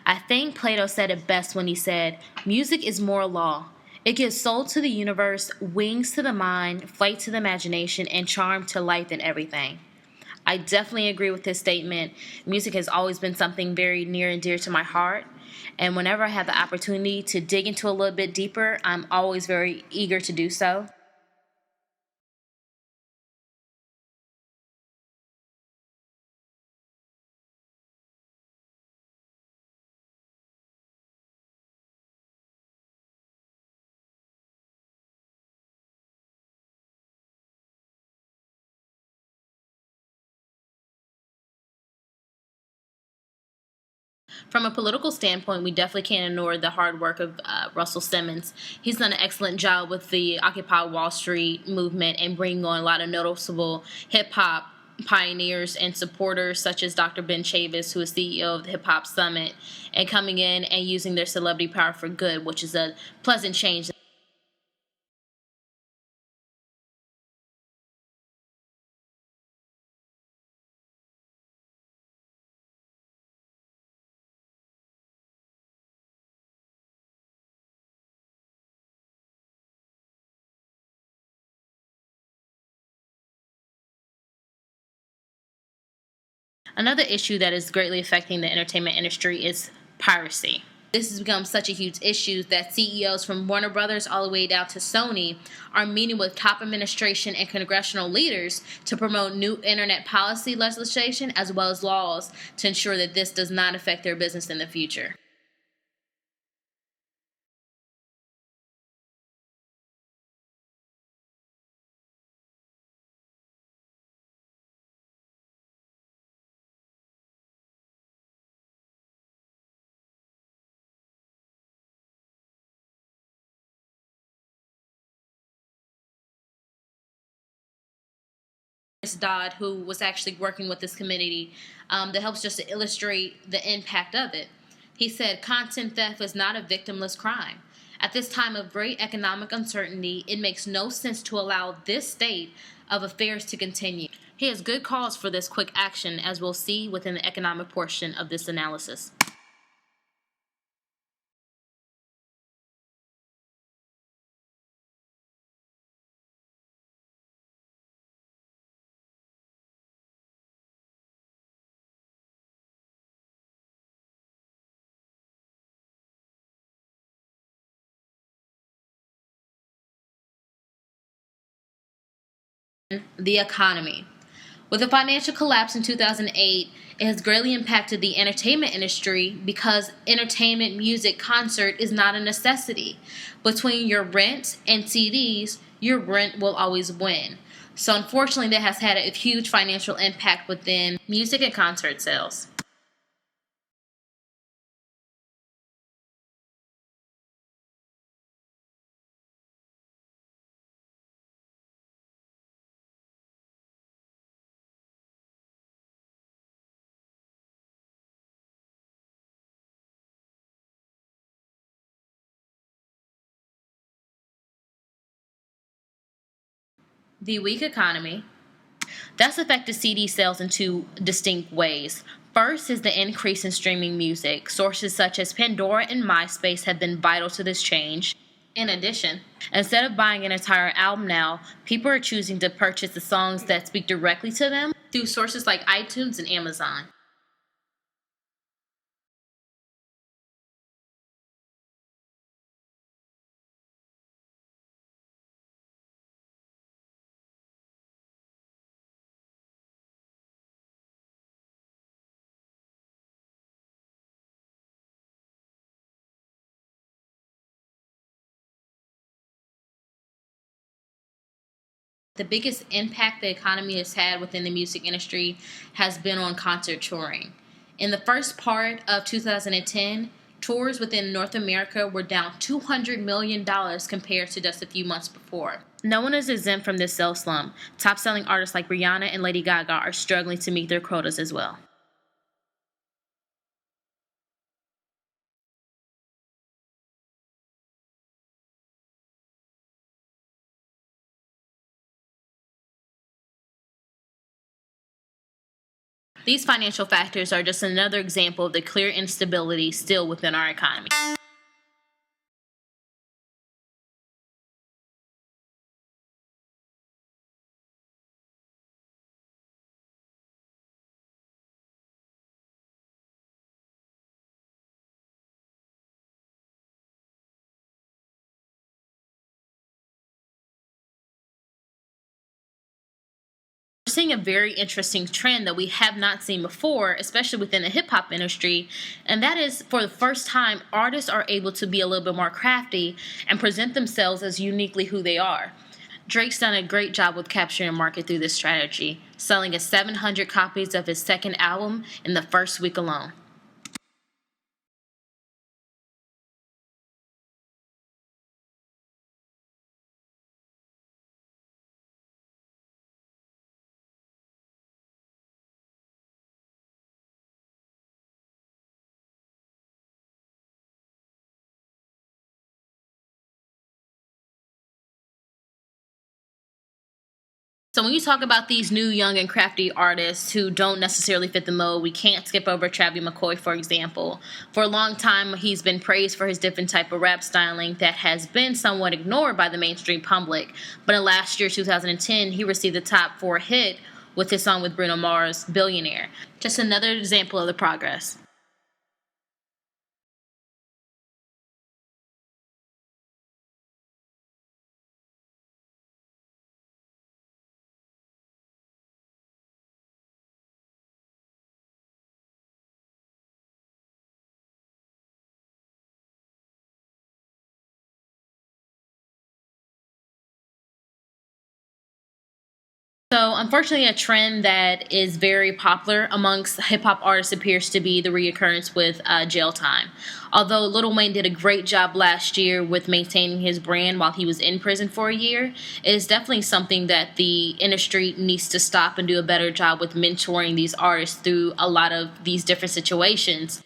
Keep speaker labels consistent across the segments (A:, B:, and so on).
A: I think Plato said it best when he said, "Music is moral law. It gives soul to the universe, wings to the mind, flight to the imagination, and charm to life and everything." I definitely agree with this statement. Music has always been something very near and dear to my heart. And whenever I have the opportunity to dig into a little bit deeper, I'm always very eager to do so. From a political standpoint, we definitely can't ignore the hard work of Russell Simmons. He's done an excellent job with the Occupy Wall Street movement and bringing on a lot of noticeable hip hop pioneers and supporters, such as Dr. Ben Chavis, who is CEO of the Hip Hop Summit, and coming in and using their celebrity power for good, which is a pleasant change. Another issue that is greatly affecting the entertainment industry is piracy. This has become such a huge issue that CEOs from Warner Brothers all the way down to Sony are meeting with top administration and congressional leaders to promote new internet policy legislation as well as laws to ensure that this does not affect their business in the future. Dodd, who was actually working with this committee, that helps just to illustrate the impact of it. He said, "Content theft is not a victimless crime. At this time of great economic uncertainty, it makes no sense to allow this state of affairs to continue." He has good cause for this quick action, as we'll see within the economic portion of this analysis. The economy. With the financial collapse in 2008, it has greatly impacted the entertainment industry because entertainment, music, concert is not a necessity. Between your rent and CDs, your rent will always win. So, unfortunately, that has had a huge financial impact within music and concert sales. The weak economy. That's affected CD sales in two distinct ways. First is the increase in streaming music. Sources such as Pandora and MySpace have been vital to this change. In addition, instead of buying an entire album now, people are choosing to purchase the songs that speak directly to them through sources like iTunes and Amazon. The biggest impact the economy has had within the music industry has been on concert touring. In the first part of 2010, tours within North America were down $200 million compared to just a few months before. No one is exempt from this sales slump. Top selling artists like Rihanna and Lady Gaga are struggling to meet their quotas as well. These financial factors are just another example of the clear instability still within our economy. We're seeing a very interesting trend that we have not seen before, especially within the hip hop industry, and that is for the first time, artists are able to be a little bit more crafty and present themselves as uniquely who they are. Drake's done a great job with capturing the market through this strategy, selling us 700 copies of his second album in the first week alone. So when you talk about these new, young, and crafty artists who don't necessarily fit the mold, we can't skip over Travis McCoy, for example. For a long time, he's been praised for his different type of rap styling that has been somewhat ignored by the mainstream public. But in last year, 2010, he received the top 4 hit with his song with Bruno Mars, "Billionaire." Just another example of the progress. So, unfortunately, a trend that is very popular amongst hip hop artists appears to be the reoccurrence with jail time. Although Lil Wayne did a great job last year with maintaining his brand while he was in prison for a year, it is definitely something that the industry needs to stop and do a better job with mentoring these artists through a lot of these different situations.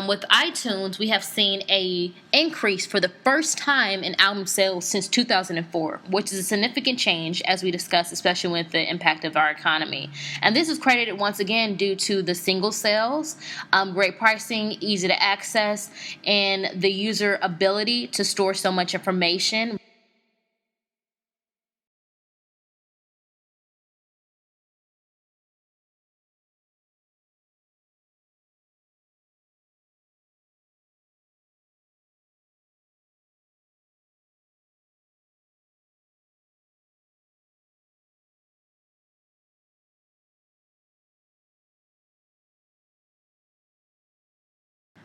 A: With iTunes, we have seen a increase for the first time in album sales since 2004, which is a significant change, as we discussed, especially with the impact of our economy. And this is credited once again due to the single sales, great pricing, easy to access, and the user ability to store so much information.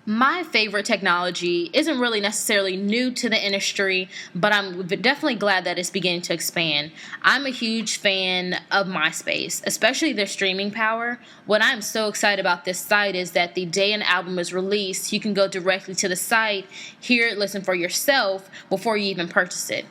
A: My favorite technology isn't really necessarily new to the industry, but I'm definitely glad that it's beginning to expand. I'm a huge fan of MySpace, especially their streaming power. What I'm so excited about this site is that the day an album is released, you can go directly to the site, hear it, listen for yourself before you even purchase it.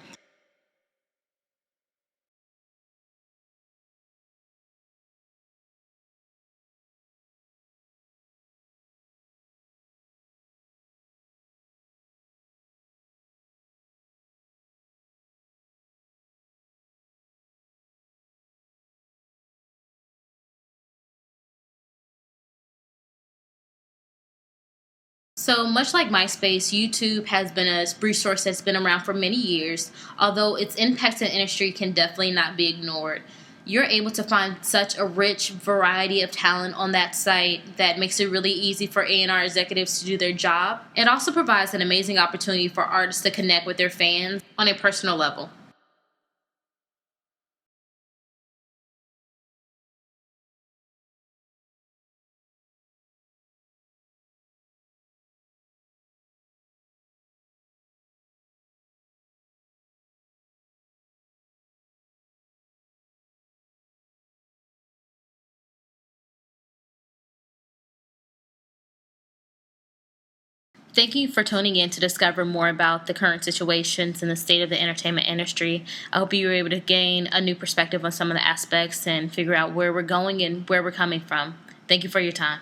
A: So much like MySpace, YouTube has been a resource that's been around for many years, although its impact in the industry can definitely not be ignored. You're able to find such a rich variety of talent on that site that makes it really easy for A&R executives to do their job. It also provides an amazing opportunity for artists to connect with their fans on a personal level. Thank you for tuning in to discover more about the current situations and the state of the entertainment industry. I hope you were able to gain a new perspective on some of the aspects and figure out where we're going and where we're coming from. Thank you for your time.